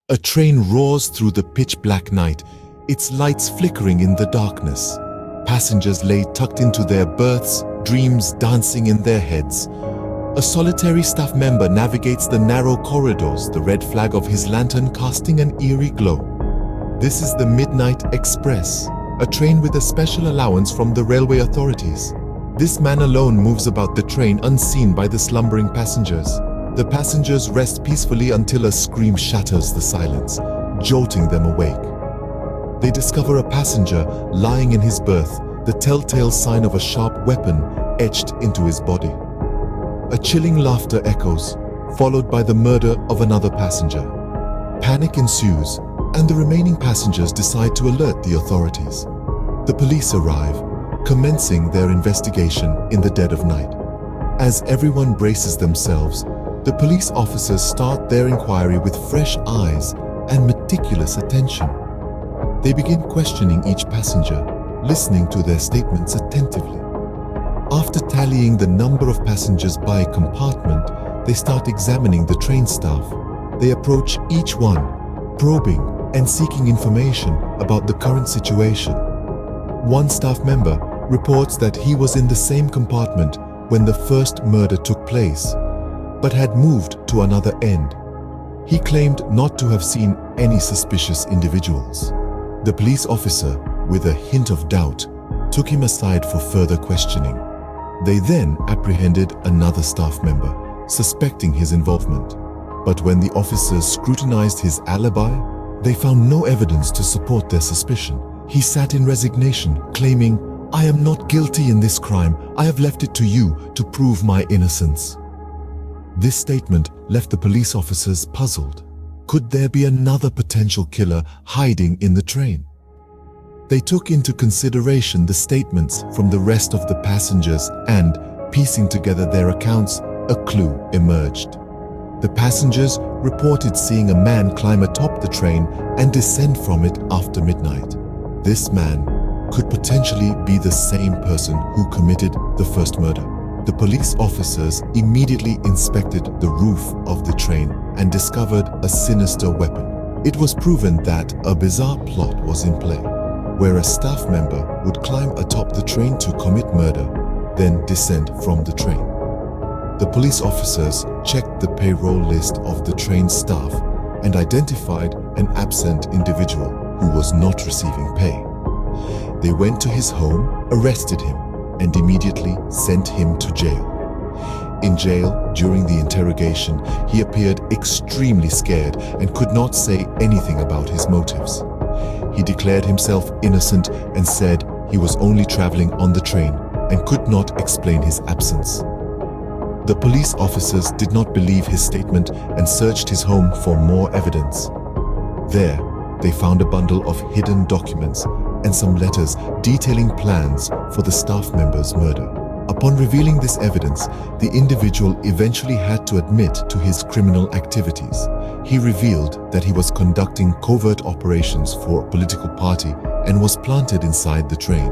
A train roars through the pitch-black night, its lights flickering in the darkness. Passengers lay tucked into their berths, dreams dancing in their heads. A solitary staff member navigates the narrow corridors, the red flag of his lantern casting an eerie glow. This is the Midnight Express, a train with a special allowance from the railway authorities. This man alone moves about the train unseen by the slumbering passengers. The passengers rest peacefully until a scream shatters the silence, jolting them awake. They discover a passenger lying in his berth, the telltale sign of a sharp weapon etched into his body. A chilling laughter echoes, followed by the murder of another passenger. Panic ensues, and the remaining passengers decide to alert the authorities. The police arrive, commencing their investigation in the dead of night. As everyone braces themselves, the police officers start their inquiry with fresh eyes and meticulous attention. They begin questioning each passenger, listening to their statements attentively. After tallying the number of passengers by compartment, they start examining the train staff. They approach each one, probing and seeking information about the current situation. One staff member reports that he was in the same compartment when the first murder took place, but had moved to another end. He claimed not to have seen any suspicious individuals. The police officer, with a hint of doubt, took him aside for further questioning. They then apprehended another staff member, suspecting his involvement. But when the officers scrutinized his alibi, they found no evidence to support their suspicion. He sat in resignation, claiming, "I am not guilty in this crime. I have left it to you to prove my innocence." This statement left the police officers puzzled. Could there be another potential killer hiding in the train? They took into consideration the statements from the rest of the passengers and, piecing together their accounts, a clue emerged. The passengers reported seeing a man climb atop the train and descend from it after midnight. This man could potentially be the same person who committed the first murder. The police officers immediately inspected the roof of the train and discovered a sinister weapon. It was proven that a bizarre plot was in play, where a staff member would climb atop the train to commit murder, then descend from the train. The police officers checked the payroll list of the train staff and identified an absent individual who was not receiving pay. They went to his home, arrested him, and immediately sent him to jail. In jail, during the interrogation, he appeared extremely scared and could not say anything about his motives. He declared himself innocent and said he was only traveling on the train and could not explain his absence. The police officers did not believe his statement and searched his home for more evidence. There, they found a bundle of hidden documents and some letters detailing plans for the staff member's murder. Upon revealing this evidence, the individual eventually had to admit to his criminal activities. He revealed that he was conducting covert operations for a political party and was planted inside the train.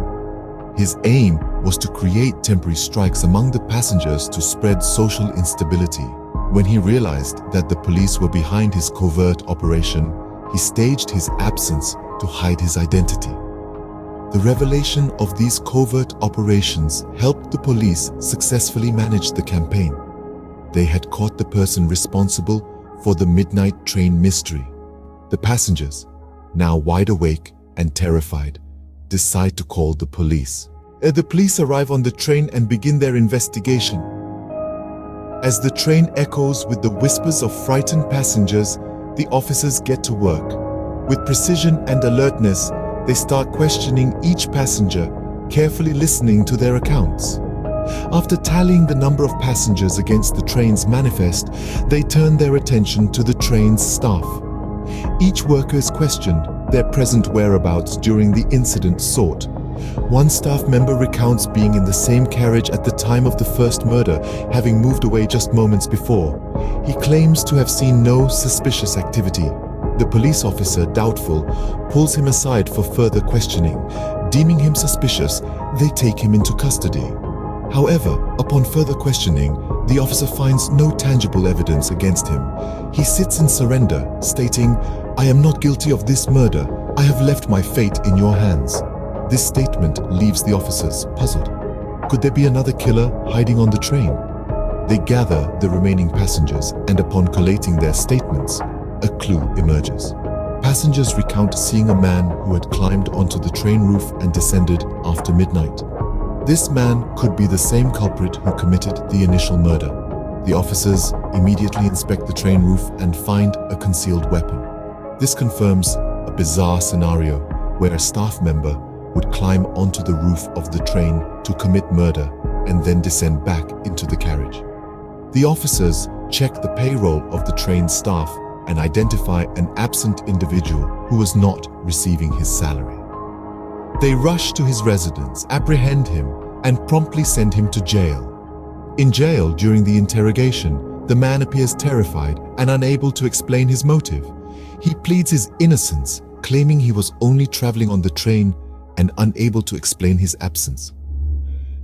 His aim was to create temporary strikes among the passengers to spread social instability. When he realized that the police were behind his covert operation, he staged his absence to hide his identity. The revelation of these covert operations helped the police successfully manage the campaign. They had caught the person responsible for the midnight train mystery. The passengers, now wide awake and terrified, decide to call the police. The police arrive on the train and begin their investigation. As the train echoes with the whispers of frightened passengers, the officers get to work. With precision and alertness, they start questioning each passenger, carefully listening to their accounts. After tallying the number of passengers against the train's manifest, they turn their attention to the train's staff. Each worker is questioned, their present whereabouts during the incident sought. One staff member recounts being in the same carriage at the time of the first murder, having moved away just moments before. He claims to have seen no suspicious activity. The police officer, doubtful, pulls him aside for further questioning. Deeming him suspicious, they take him into custody. However, upon further questioning, The officer finds no tangible evidence against him. He sits in surrender, stating, "I am not guilty of this murder. I have left my fate in your hands." This statement leaves the officers puzzled. Could there be another killer hiding on the train? They gather the remaining passengers, and upon collating their statements, a clue emerges. Passengers recount seeing a man who had climbed onto the train roof and descended after midnight. This man could be the same culprit who committed the initial murder. The officers immediately inspect the train roof and find a concealed weapon. This confirms a bizarre scenario where a staff member would climb onto the roof of the train to commit murder and then descend back into the carriage. The officers check the payroll of the train staff and identify an absent individual who was not receiving his salary. They rush to his residence, apprehend him, and promptly send him to jail. In jail, during the interrogation, the man appears terrified and unable to explain his motive. He pleads his innocence, claiming he was only traveling on the train and unable to explain his absence.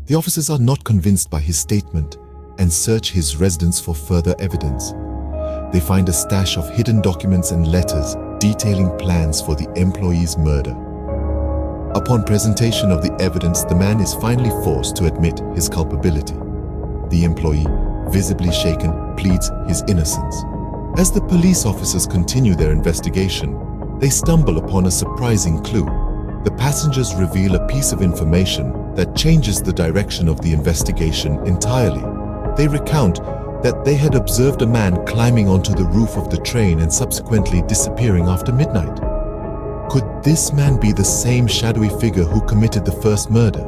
The officers are not convinced by his statement and search his residence for further evidence. They find a stash of hidden documents and letters detailing plans for the employee's murder. Upon presentation of the evidence, the man is finally forced to admit his culpability. The employee, visibly shaken, pleads his innocence. As the police officers continue their investigation, they stumble upon a surprising clue. The passengers reveal a piece of information that changes the direction of the investigation entirely. They recount that they had observed a man climbing onto the roof of the train and subsequently disappearing after midnight. Could this man be the same shadowy figure who committed the first murder?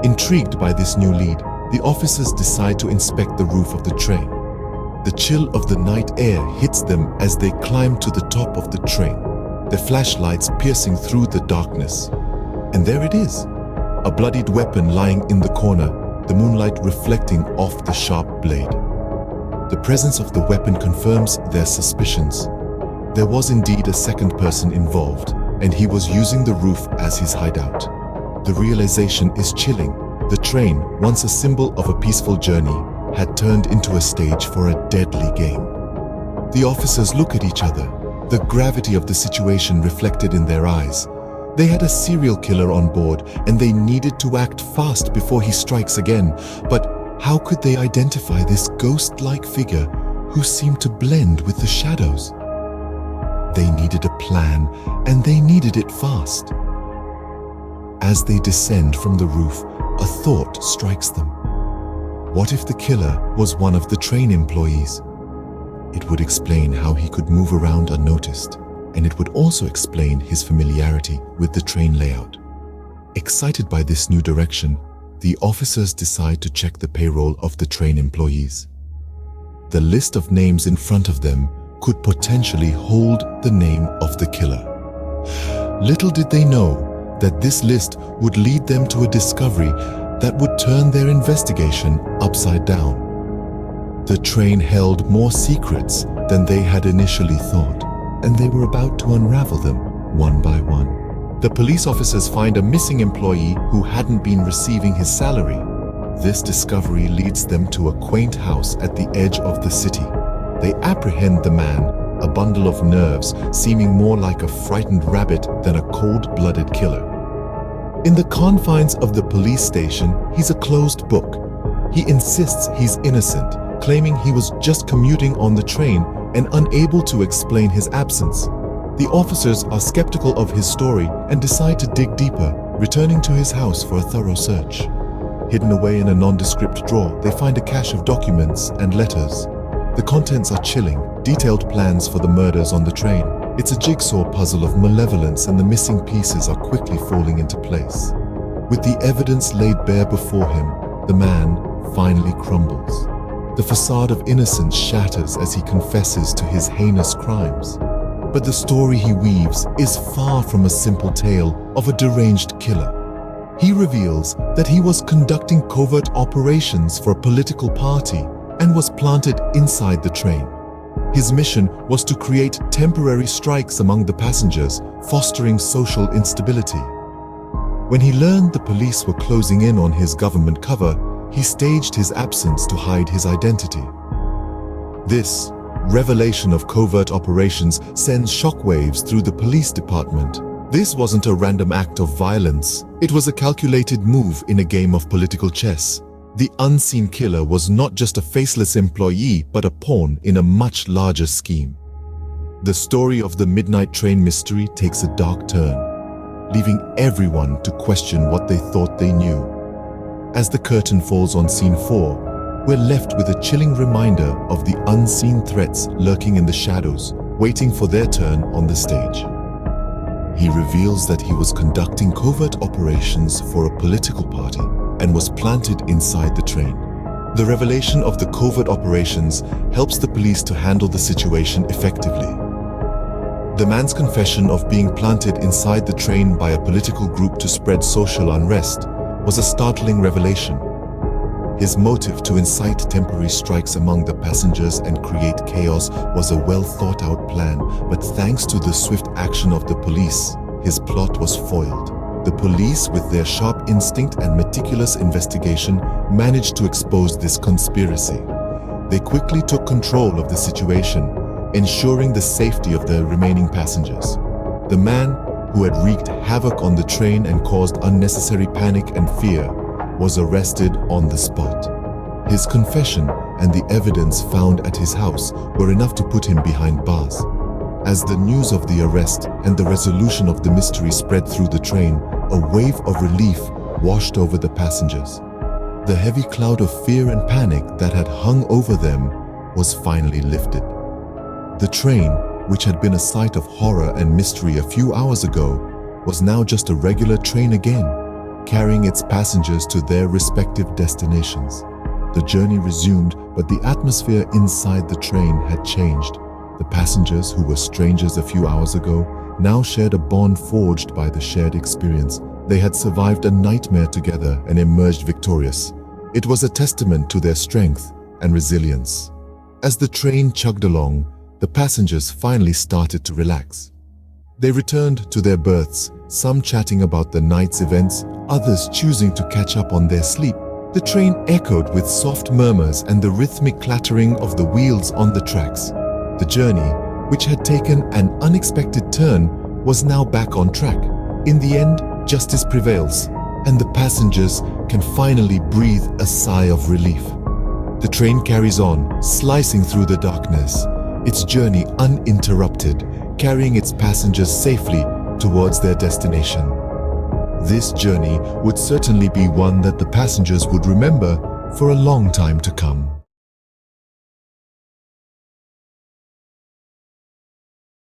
Intrigued by this new lead, the officers decide to inspect the roof of the train. The chill of the night air hits them as they climb to the top of the train, their flashlights piercing through the darkness. And there it is, a bloodied weapon lying in the corner, the moonlight reflecting off the sharp blade. The presence of the weapon confirms their suspicions. There was indeed a second person involved, and he was using the roof as his hideout. The realization is chilling. The train, once a symbol of a peaceful journey, had turned into a stage for a deadly game. The officers look at each other, the gravity of the situation reflected in their eyes. They had a serial killer on board, and they needed to act fast before he strikes again. But how could they identify this ghost-like figure who seemed to blend with the shadows? They needed a plan, and they needed it fast. As they descend from the roof, a thought strikes them. What if the killer was one of the train employees? It would explain how he could move around unnoticed, and it would also explain his familiarity with the train layout. Excited by this new direction, the officers decide to check the payroll of the train employees. The list of names in front of them could potentially hold the name of the killer. Little did they know that this list would lead them to a discovery that would turn their investigation upside down. The train held more secrets than they had initially thought, and they were about to unravel them one by one. The police officers find a missing employee who hadn't been receiving his salary. This discovery leads them to a quaint house at the edge of the city. They apprehend the man, a bundle of nerves seeming more like a frightened rabbit than a cold-blooded killer. In the confines of the police station, he's a closed book. He insists he's innocent, claiming he was just commuting on the train and unable to explain his absence. The officers are skeptical of his story and decide to dig deeper, returning to his house for a thorough search. Hidden away in a nondescript drawer, they find a cache of documents and letters. The contents are chilling, detailed plans for the murders on the train. It's a jigsaw puzzle of malevolence, and the missing pieces are quickly falling into place. With the evidence laid bare before him, the man finally crumbles. The facade of innocence shatters as he confesses to his heinous crimes. But the story he weaves is far from a simple tale of a deranged killer. He reveals that he was conducting covert operations for a political party and was planted inside the train. His mission was to create temporary strikes among the passengers, fostering social instability. When he learned the police were closing in on his government cover, He staged his absence to hide his identity. This revelation of covert operations sends shockwaves through the police department. This wasn't a random act of violence. It was a calculated move in a game of political chess. The unseen killer was not just a faceless employee, but a pawn in a much larger scheme. The story of the midnight train mystery takes a dark turn, leaving everyone to question what they thought they knew. As the curtain falls on scene 4, we're left with a chilling reminder of the unseen threats lurking in the shadows, waiting for their turn on the stage. He reveals that he was conducting covert operations for a political party and was planted inside the train. The revelation of the covert operations helps the police to handle the situation effectively. The man's confession of being planted inside the train by a political group to spread social unrest was a startling revelation. His motive to incite temporary strikes among the passengers and create chaos was a well-thought-out plan, but thanks to the swift action of the police, his plot was foiled. The police, with their sharp instinct and meticulous investigation, managed to expose this conspiracy. They quickly took control of the situation, ensuring the safety of the remaining passengers. The man, who had wreaked havoc on the train and caused unnecessary panic and fear, was arrested on the spot. His confession and the evidence found at his house were enough to put him behind bars. As the news of the arrest and the resolution of the mystery spread through the train, a wave of relief washed over the passengers. The heavy cloud of fear and panic that had hung over them was finally lifted. The train, which had been a site of horror and mystery a few hours ago, was now just a regular train again, carrying its passengers to their respective destinations. The journey resumed, but the atmosphere inside the train had changed. The passengers, who were strangers a few hours ago, now shared a bond forged by the shared experience. They had survived a nightmare together and emerged victorious. It was a testament to their strength and resilience. As the train chugged along, the passengers finally started to relax. They returned to their berths, some chatting about the night's events, others choosing to catch up on their sleep. The train echoed with soft murmurs and the rhythmic clattering of the wheels on the tracks. The journey, which had taken an unexpected turn, was now back on track. In the end, justice prevails, and the passengers can finally breathe a sigh of relief. The train carries on, slicing through the darkness, its journey uninterrupted, carrying its passengers safely towards their destination. This journey would certainly be one that the passengers would remember for a long time to come.